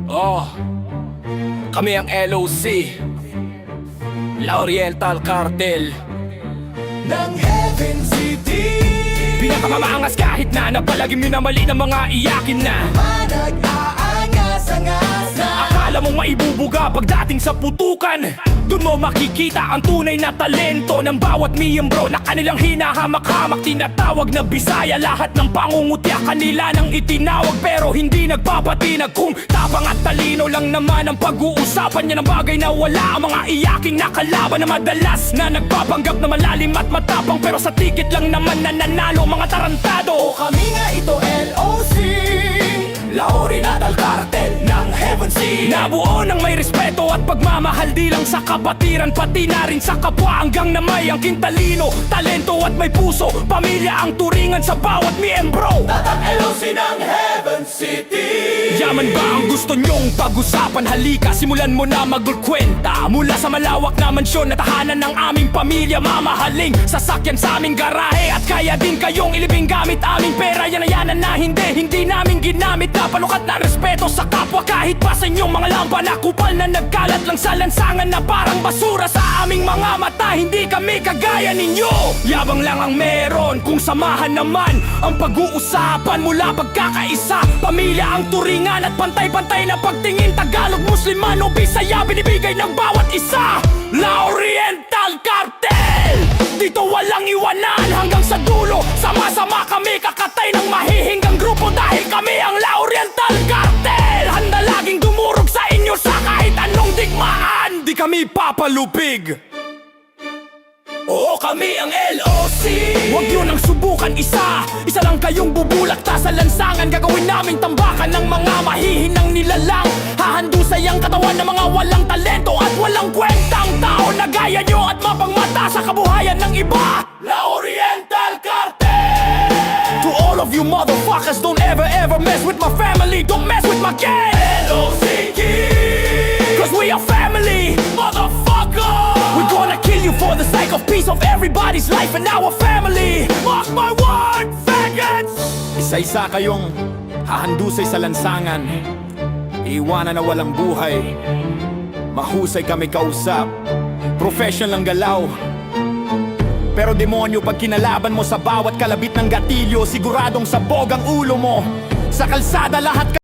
Oh, kami ang LOC, La Oriental Cartel ng Heaven City. Pinakamamaangas kahit na napalaging minamali ng mga iyakin na Manag-aangas-angasa. akala mong maibubuga pagdating sa putukan. Doon mo makikita ang tunay na talento ng bawat miyembro na kanilang hinahamak-hamak. Tinatawag na Bisaya, lahat ng pangungutya kanila nang itinawag, pero hindi nagpapatinag kung tapang at talino lang naman ang pag-uusapan niya ng bagay na wala ang mga iyaking nakalaban na madalas na nagpapanggap na malalim at matapang, pero sa tikit lang naman nananalo mga tarantado. O kami nga ito LOC, La Oriental Cartel ng Heaven City, nabuo ng may respeto at pagmamahal, di lang sa kapatiran pati na rin sa kapwa, hanggang na may ang kintalino, talento at may puso. Pamilya ang turingan sa bawat miyembro. tatak LOC ng Heaven City. Yaman ba ang gusto nyong pag-usapan? Halika, simulan mo na magkwenta. Mula sa malawak na mansyon na tahanan ng aming pamilya, mamahaling sasakyan sa aming garahe, at kaya din kayong ilibing gamit aming pera. Yan na hindi namin ginamit na panukat na respeto sa kapwa. Kahit pa sa inyong mga lampa na kupal na nagkalat lang sa lansangan na parang basura sa aming mga mata, hindi kami kagaya ninyo. Yabang lang ang meron kung samahan naman ang pag-uusapan. Mula pagkakaisa, pamilya ang turingan at pantay-pantay na pagtingin. Tagalog, Muslimano, Bisaya, binibigay ng bawat isa. La Oriental Cartel, dito walang iwanan hanggang sa dulo. Sama-sama kami kakatay ng mahihinggang grupo, dahil kami ang La Oriental Cartel. Handa laging dumurog sa inyo sa kahit anong digmaan. Di kami papalupig. Oo, kami ang LOC. Huwag yun ang subukan isa lang kayong bubulakta sa lansangan. Gagawin namin tambakan ng mga mahihinang nilalang. Hahandusay ang katawan ng mga walang talento at walang kwentang tao na gaya nyo at mapangmata sa kabuhayan ng iba. La Oriental Cartel. To all of you motherfuckers, don't ever mess with my family. Don't mess with my gang. LOC, cause we are family, motherfucker. We're gonna kill you for the sake of peace of everybody's life and our family. Mark my word, faggots! Isa-isa kayong hahandusay sa lansangan, iwanan na walang buhay. Mahusay kami kausap, professional ang galaw, pero demonyo pag kinalaban mo. Sa bawat kalabit ng gatilyo, siguradong sabog ang ulo mo. Sa kalsada lahat